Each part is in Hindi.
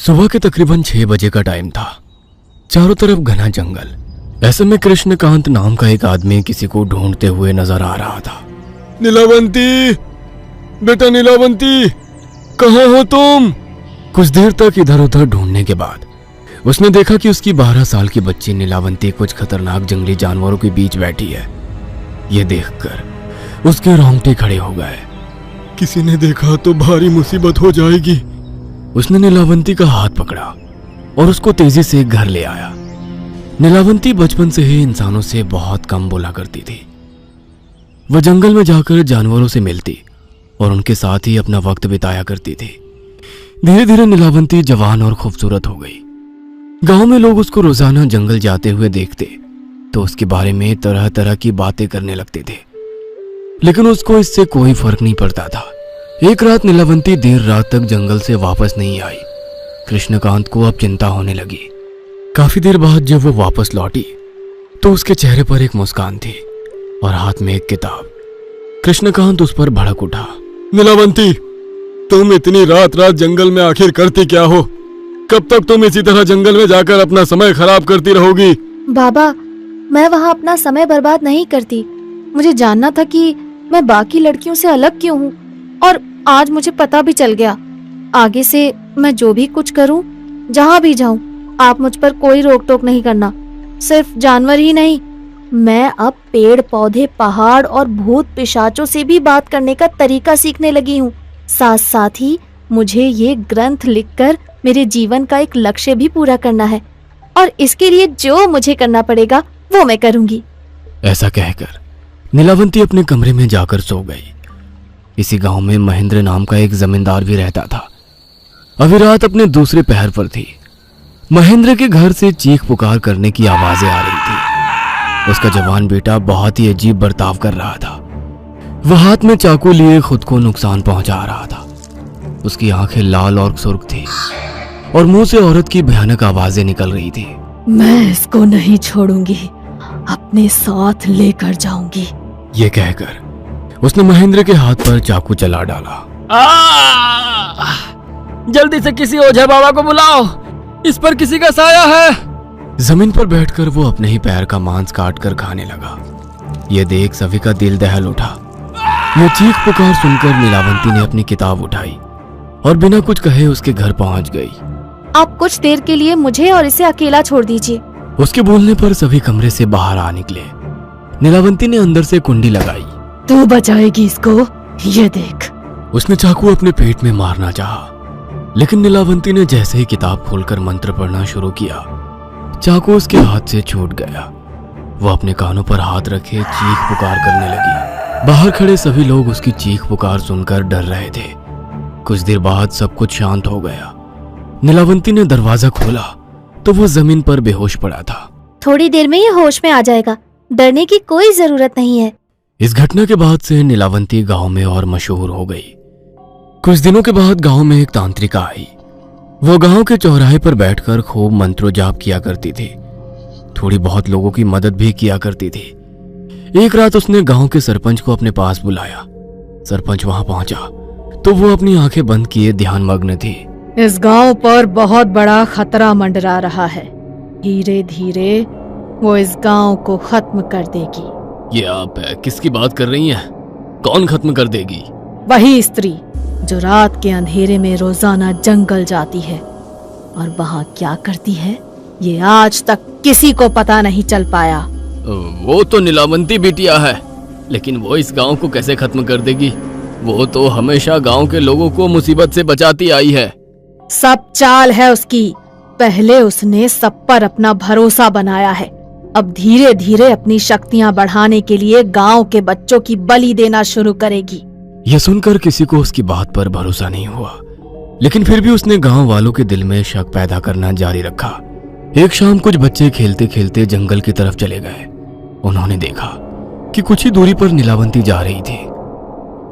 सुबह के तकरीबन 6 बजे का टाइम था। चारों तरफ घना जंगल। ऐसे में कृष्णकांत नाम का एक आदमी किसी को ढूंढते हुए नजर आ रहा था। नीलावंती, बेटा नीलावंती, कहाँ हो तुम? कुछ देर तक इधर उधर ढूंढने के बाद उसने देखा कि उसकी 12 साल की बच्ची नीलावंती कुछ खतरनाक जंगली जानवरों के बीच बैठी है। ये देखकर उसके रोंगटे खड़े हो गए। किसी ने देखा तो भारी मुसीबत हो जाएगी। उसने नीलावंती का हाथ पकड़ा और उसको तेजी से घर ले आया। नीलावंती बचपन से ही इंसानों से बहुत कम बोला करती थी। वह जंगल में जाकर जानवरों से मिलती और उनके साथ ही अपना वक्त बिताया करती थी। धीरे धीरे नीलावंती जवान और खूबसूरत हो गई। गांव में लोग उसको रोजाना जंगल जाते हुए देखते तो उसके बारे में तरह तरह की बातें करने लगते थे, लेकिन उसको इससे कोई फर्क नहीं पड़ता था। एक रात नीलावंती देर रात तक जंगल से वापस नहीं आई। कृष्णकांत को अब चिंता होने लगी। काफी देर बाद जब वो वापस लौटी तो उसके चेहरे पर एक मुस्कान थी और हाथ में एक किताब। कृष्णकांत उस पर भड़क उठा। नीलावंती, तुम इतनी रात रात जंगल में आखिर करती क्या हो? कब तक तुम इसी तरह जंगल में जाकर अपना समय खराब करती रहोगी? बाबा, मैं वहाँ अपना समय बर्बाद नहीं करती। मुझे जानना था कि मैं बाकी लड़कियों से अलग क्यों हूँ, और आज मुझे पता भी चल गया। आगे से मैं जो भी कुछ करूँ, जहाँ भी जाऊँ, आप मुझ पर कोई रोक टोक नहीं करना। सिर्फ जानवर ही नहीं, मैं अब पेड़ पौधे, पहाड़ और भूत पिशाचों से भी बात करने का तरीका सीखने लगी हूँ। साथ साथ ही मुझे ये ग्रंथ लिखकर मेरे जीवन का एक लक्ष्य भी पूरा करना है, और इसके लिए जो मुझे करना पड़ेगा वो मैं करूँगी। ऐसा कहकर नीलावंती अपने कमरे में जाकर सो गई। इसी गांव में महेंद्र नाम का एक जमींदार भी रहता था। अभी रात अपने दूसरे पहर पर थी। महेंद्र के घर से चीख पुकार करने की आवाजें आ रही थी। उसका जवान बेटा बहुत ही अजीब बर्ताव कर रहा था। वह हाथ में चाकू लिए खुद को नुकसान पहुंचा रहा था। उसकी आंखें लाल और सुर्ख थी और मुंह से औरत की भयानक आवाजें निकल रही थी। मैं इसको नहीं छोड़ूंगी, अपने साथ लेकर जाऊंगी। ये कहकर उसने महेंद्र के हाथ पर चाकू चला डाला। जल्दी से किसी ओझा बाबा को बुलाओ, इस पर किसी का साया है। जमीन पर बैठकर वो अपने ही पैर का मांस काट कर खाने लगा। ये देख सभी का दिल दहल उठा। ये चीख पुकार सुनकर नीलावंती ने अपनी किताब उठाई और बिना कुछ कहे उसके घर पहुंच गई। आप कुछ देर के लिए मुझे और इसे अकेला छोड़ दीजिए। उसके बोलने पर सभी कमरे से बाहर आ निकले। नीलावंती ने अंदर से कुंडी लगाई। तू बचाएगी इसको, ये देख। उसने चाकू अपने पेट में मारना चाहा, लेकिन नीलावंती ने जैसे ही किताब खोलकर मंत्र पढ़ना शुरू किया, चाकू उसके हाथ से छूट गया। वो अपने कानों पर हाथ रखे चीख पुकार करने लगी। बाहर खड़े सभी लोग उसकी चीख पुकार सुनकर डर रहे थे। कुछ देर बाद सब कुछ शांत हो गया। नीलावंती ने दरवाजा खोला तो वो जमीन पर बेहोश पड़ा था। थोड़ी देर में ये होश में आ जाएगा, डरने की कोई जरूरत नहीं है। इस घटना के बाद से नीलावंती गांव में और मशहूर हो गई। कुछ दिनों के बाद गांव में एक तांत्रिका आई। वो गांव के चौराहे पर बैठकर खूब मंत्रो जाप किया करती थी। थोड़ी बहुत लोगों की मदद भी किया करती थी। एक रात उसने गांव के सरपंच को अपने पास बुलाया। सरपंच वहां पहुंचा तो वो अपनी आंखें बंद किए ध्यान मग्न थी। इस गांव पर बहुत बड़ा खतरा मंडरा रहा है। धीरे धीरे वो इस गांव को खत्म कर देगी। ये आप किसकी बात कर रही हैं? कौन खत्म कर देगी? वही स्त्री जो रात के अंधेरे में रोजाना जंगल जाती है और वहाँ क्या करती है, ये आज तक किसी को पता नहीं चल पाया। वो तो नीलावंती बिटिया है, लेकिन वो इस गांव को कैसे खत्म कर देगी? वो तो हमेशा गांव के लोगों को मुसीबत से बचाती आई है। सब चाल है उसकी। पहले उसने सब पर अपना भरोसा बनाया है, अब धीरे धीरे अपनी शक्तियां बढ़ाने के लिए गांव के बच्चों की बलि देना शुरू करेगी। यह सुनकर किसी को उसकी बात पर भरोसा नहीं हुआ, लेकिन फिर भी उसने गांव वालों के दिल में शक पैदा करना जारी रखा। एक शाम कुछ बच्चे खेलते खेलते जंगल की तरफ चले गए। उन्होंने देखा कि कुछ ही दूरी पर नीलावंती जा रही थी।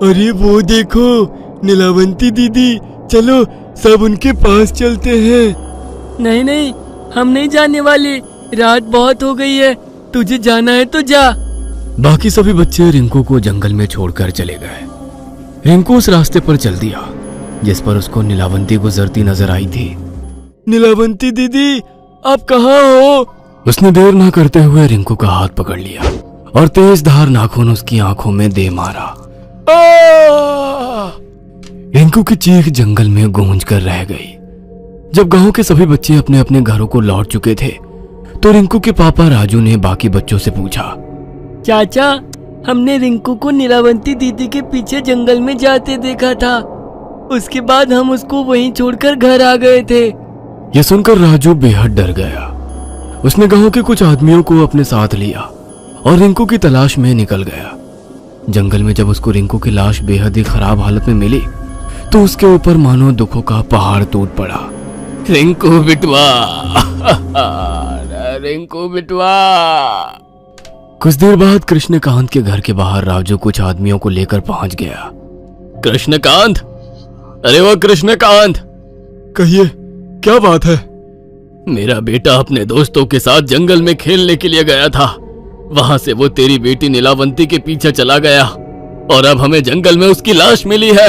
अरे वो देखो, नीलावंती दीदी, चलो सब उनके पास चलते हैं। नहीं नहीं, हम नहीं जाने वाले, रात बहुत हो गई है, तुझे जाना है तो जा। बाकी सभी बच्चे रिंकू को जंगल में छोड़कर चले गए। रिंकू उस रास्ते पर चल दिया जिस पर उसको नीलावंती गुजरती नजर आई थी। नीलावंती दीदी, आप कहाँ हो? उसने देर ना करते हुए रिंकू का हाथ पकड़ लिया और तेज धार नाखून उसकी आंखों में दे मारा। रिंकू की चीख जंगल में गूंज कर रह गई। जब गांव के सभी बच्चे अपने अपने घरों को लौट चुके थे तो रिंकू के पापा राजू ने बाकी बच्चों से पूछा, चाचा, हमने रिंकू को नीलावंती दीदी के पीछे जंगल में जाते देखा था। उसके बाद हम उसको वहीं छोड़कर घर आ गए थे। यह सुनकर राजू बेहद डर गया। उसने गांव के कुछ आदमियों को अपने साथ लिया और रिंकू की तलाश में निकल गया। जंगल में जब उसको रिंकू की लाश बेहद ही खराब हालत में मिली तो उसके ऊपर मानो दुखों का पहाड़ टूट पड़ा। रिंकू बिटवा, रिंकू बिटवा। कुछ देर बाद कृष्णकांत के घर के बाहर राजू कुछ आदमियों को लेकर पहुंच गया। कृष्णकांत, अरे वो कृष्णकांत, कहिए क्या बात है? मेरा बेटा अपने दोस्तों के साथ जंगल में खेलने के लिए गया था। वहां से वो तेरी बेटी नीलावंती के पीछे चला गया और अब हमें जंगल में उसकी लाश मिली है।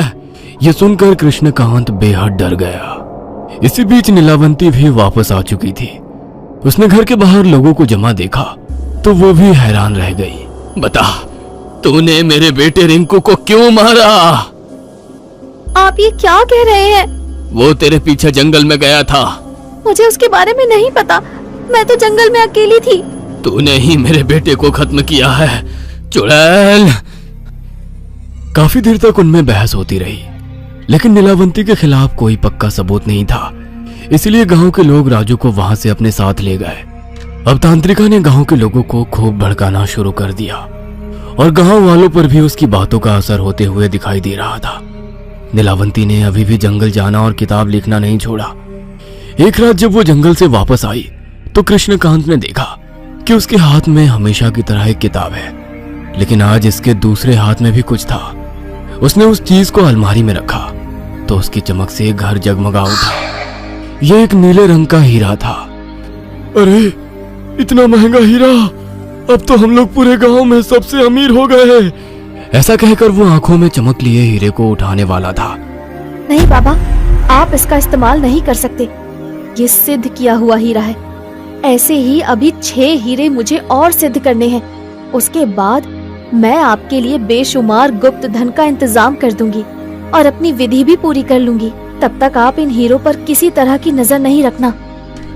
ये सुनकर कृष्णकांत बेहद डर गया। इसी बीच नीलावंती भी वापस आ चुकी थी। उसने घर के बाहर लोगों को जमा देखा तो वो भी हैरान रह गई। बता, तूने मेरे बेटे रिंकू को क्यों मारा? आप ये क्या कह रहे हैं? वो तेरे पीछे जंगल में गया था। मुझे उसके बारे में नहीं पता। मैं तो जंगल में अकेली थी। तूने ही मेरे बेटे को खत्म किया है, चुड़ैल। काफी देर तक उनमें बहस होती रही, लेकिन नीलावंती के खिलाफ कोई पक्का सबूत नहीं था। इसलिए गांव के लोग राजू को वहां से अपने साथ ले गए। अब तांत्रिका ने गांव के लोगों को खूब भड़काना शुरू कर दिया और गांव वालों पर भी उसकी बातों का असर होते हुए दिखाई दे रहा था। नीलावंती ने अभी भी जंगल जाना और किताब लिखना नहीं छोड़ा। एक रात जब वो जंगल से वापस आई तो कृष्णकांत ने देखा कि उसके हाथ में हमेशा की तरह एक किताब है, लेकिन आज इसके दूसरे हाथ में भी कुछ था। उसने उस चीज को अलमारी में रखा तो उसकी चमक से घर जगमगा उठा। यह एक नीले रंग का हीरा था। अरे, इतना महंगा हीरा! अब तो हम लोग पूरे गांव में सबसे अमीर हो गए हैं। ऐसा कहकर वो आंखों में चमक लिए हीरे को उठाने वाला था। नहीं बाबा, आप इसका इस्तेमाल नहीं कर सकते। ये सिद्ध किया हुआ हीरा है। ऐसे ही अभी 6 हीरे मुझे और सिद्ध करने हैं। उसके बाद मैं आपके लिए बेशुमार गुप्त धन का इंतजाम कर दूंगी और अपनी विधि भी पूरी कर लूंगी। तब तक आप इन हीरों पर किसी तरह की नजर नहीं रखना।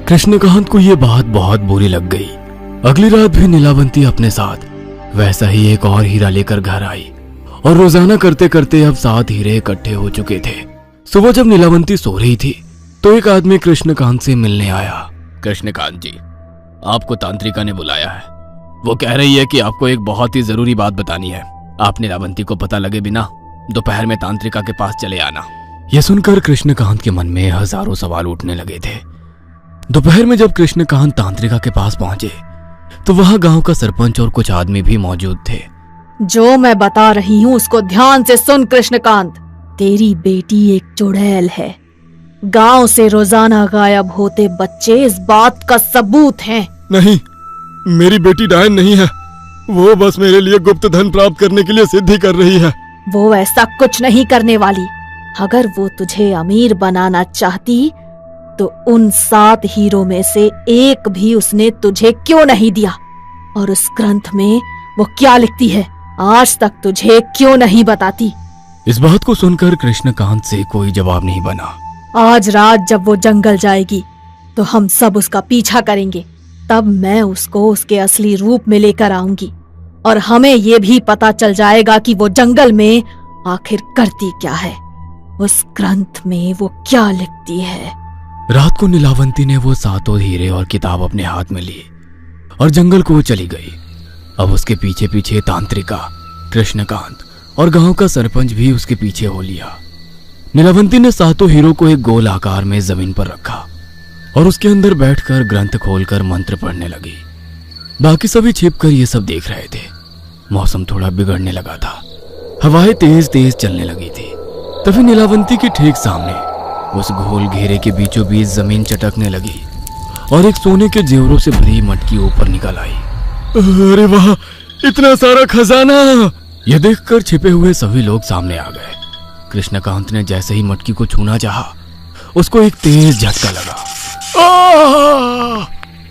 कृष्णकांत को ये बात बहुत बुरी लग गई। अगली रात भी नीलावंती अपने साथ वैसा ही एक और हीरा लेकर घर आई और रोजाना करते करते अब 7 हीरे इकट्ठे हो चुके थे। सुबह जब नीलावंती सो रही थी तो एक आदमी कृष्णकांत से मिलने आया। कृष्णकांत जी, आपको तांत्रिका ने बुलाया है। वो कह रही है कि आपको एक बहुत ही जरूरी बात बतानी है। आप नीलावंती को पता लगे बिना दोपहर में तांत्रिका के पास चले आना। यह सुनकर कृष्णकांत के मन में हजारों सवाल उठने लगे थे। दोपहर में जब कृष्णकांत तांत्रिका के पास पहुंचे तो वहां गांव का सरपंच और कुछ आदमी भी मौजूद थे। जो मैं बता रही हूँ उसको ध्यान से सुन कृष्णकांत। तेरी बेटी एक चुड़ैल है। गांव से रोजाना गायब होते बच्चे इस बात का सबूत हैं। नहीं, मेरी बेटी डायन नहीं है। वो बस मेरे लिए गुप्त धन प्राप्त करने के लिए सिद्धि कर रही है। वो ऐसा कुछ नहीं करने वाली। अगर वो तुझे अमीर बनाना चाहती तो उन 7 हीरों में से एक भी उसने तुझे क्यों नहीं दिया? और उस ग्रंथ में वो क्या लिखती है आज तक तुझे क्यों नहीं बताती? इस बात को सुनकर कृष्णकांत से कोई जवाब नहीं बना। आज रात जब वो जंगल जाएगी तो हम सब उसका पीछा करेंगे। तब मैं उसको उसके असली रूप में लेकर आऊंगी और हमें ये भी पता चल जाएगा कि वो जंगल में आखिर करती क्या है, उस ग्रंथ में वो क्या लिखती है। रात को नीलावंती ने वो 7 हीरे और किताब अपने हाथ में ली और जंगल को चली गई। अब उसके पीछे पीछे तांत्रिका, कृष्णकांत और गांव का सरपंच भी उसके पीछे हो लिया। नीलावंती ने 7 हीरो को एक गोल आकार में जमीन पर रखा और उसके अंदर बैठकर ग्रंथ खोलकर मंत्र पढ़ने लगी। बाकी सभी छिपकर ये सब देख रहे थे। मौसम थोड़ा बिगड़ने लगा था। हवाएं तेज तेज चलने लगी थी। तभी नीलावंती के ठीक सामने उस गोल घेरे के बीचों बीच जमीन चटकने लगी और एक सोने के जेवरों से भरी मटकी ऊपर निकल आई। अरे वाह, इतना सारा खजाना! यह देखकर छिपे हुए सभी लोग सामने आ गए। कृष्णकांत ने जैसे ही मटकी को छूना चाहा, उसको एक तेज झटका लगा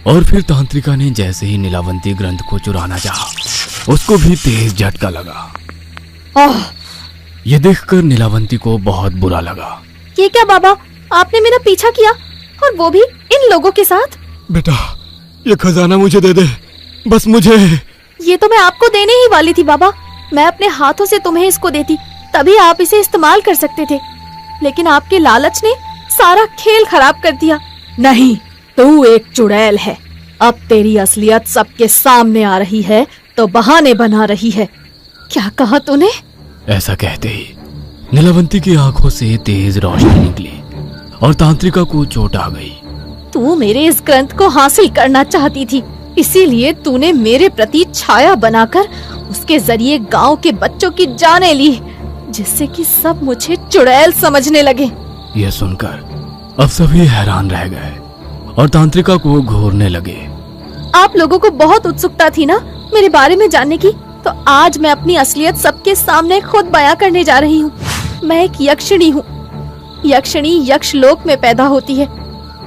और फिर तांत्रिका ने जैसे ही नीलावंती ग्रंथ को चुराना चाहा, उसको भी तेज झटका लगा। आह! ये देखकर नीलावंती को बहुत बुरा लगा। ये क्या बाबा, आपने मेरा पीछा किया, और वो भी इन लोगों के साथ? बेटा, ये खजाना मुझे दे दे, बस मुझे। ये तो मैं आपको देने ही वाली थी बाबा। मैं अपने हाथों से तुम्हें इसको देती, तभी आप इसे इस्तेमाल कर सकते थे, लेकिन आपके लालच ने सारा खेल खराब कर दिया। नहीं, तू एक चुड़ैल है। अब तेरी असलियत सबके सामने आ रही है तो बहाने बना रही है। क्या कहा तूने? ऐसा कहते ही नीलावंती की आंखों से तेज रोशनी निकली और तांत्रिका को चोट आ गई। तू मेरे इस ग्रंथ को हासिल करना चाहती थी, इसीलिए तूने मेरे प्रति छाया बनाकर उसके जरिए गांव के बच्चों की जानें ली, जिससे कि सब मुझे चुड़ैल समझने लगे। यह सुनकर अब सभी हैरान रह गए और तांत्रिका को घूरने लगे। आप लोगों को बहुत उत्सुकता थी ना मेरे बारे में जानने की, तो आज मैं अपनी असलियत सबके सामने खुद बयां करने जा रही हूँ। मैं एक यक्षिणी हूँ। यक्षिणी यक्षलोक में पैदा होती है,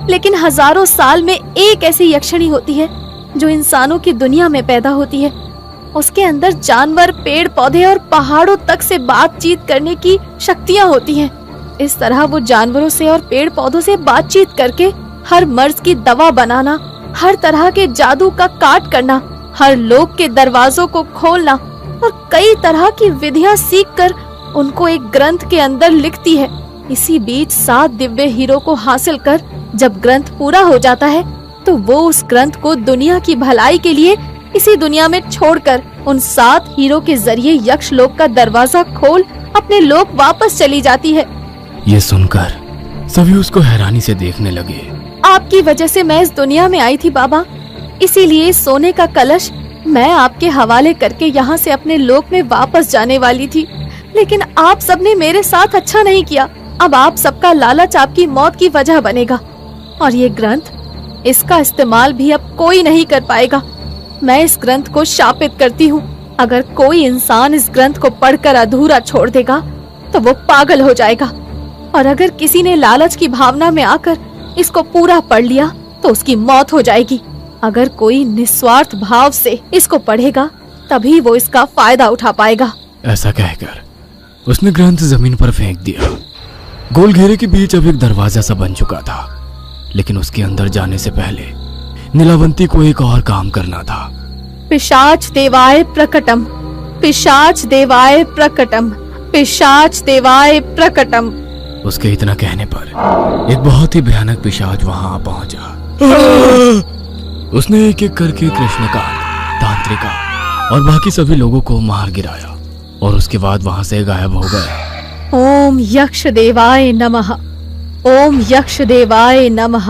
लेकिन हजारों साल में एक ऐसी यक्षिणी होती है जो इंसानों की दुनिया में पैदा होती है। उसके अंदर जानवर, पेड़ पौधे और पहाड़ों तक से बातचीत करने की शक्तियाँ होती हैं। इस तरह वो जानवरों से और पेड़ पौधों से बातचीत करके हर मर्ज की दवा बनाना, हर तरह के जादू का काट करना, हर लोक के दरवाजों को खोलना और कई तरह की विधियां सीखकर उनको एक ग्रंथ के अंदर लिखती है। इसी बीच 7 दिव्य हीरो को हासिल कर जब ग्रंथ पूरा हो जाता है तो वो उस ग्रंथ को दुनिया की भलाई के लिए इसी दुनिया में छोड़कर उन 7 हीरो के जरिए यक्ष लोक का दरवाजा खोल अपने लोक वापस चली जाती है। ये सुनकर सभी उसको हैरानी से देखने लगे। आपकी वजह से मैं इस दुनिया में आई थी बाबा, इसीलिए सोने का कलश मैं आपके हवाले करके यहाँ से अपने लोक में वापस जाने वाली थी, लेकिन आप सबने मेरे साथ अच्छा नहीं किया। अब आप सबका लालच आपकी मौत की वजह बनेगा, और ये ग्रंथ, इसका इस्तेमाल भी अब कोई नहीं कर पाएगा। मैं इस ग्रंथ को शापित करती हूँ। अगर कोई इंसान इस ग्रंथ को पढ़कर अधूरा छोड़ देगा तो वो पागल हो जाएगा, और अगर किसी ने लालच की भावना में आकर इसको पूरा पढ़ लिया तो उसकी मौत हो जाएगी। अगर कोई निस्वार्थ भाव से इसको पढ़ेगा तभी वो इसका फायदा उठा पाएगा। ऐसा कहकर उसने ग्रंथ जमीन पर फेंक दिया। गोल घेरे के बीच अब एक दरवाजा सा बन चुका था, लेकिन उसके अंदर जाने से पहले नीलावंती को एक और काम करना था। पिशाच देवाय प्रकटम, पिशाच देवाय प्रकटम, पिशाच देवाय प्रकटम। उसके इतना कहने पर एक बहुत ही भयानक पिशाच वहां आ पहुंचा। उसने एक एक करके कृष्णकांत, तांत्रिका और बाकी सभी लोगों को मार गिराया और उसके बाद वहां से गायब हो गए। ओम यक्ष देवाय नमः, ओम यक्ष देवाय नमः।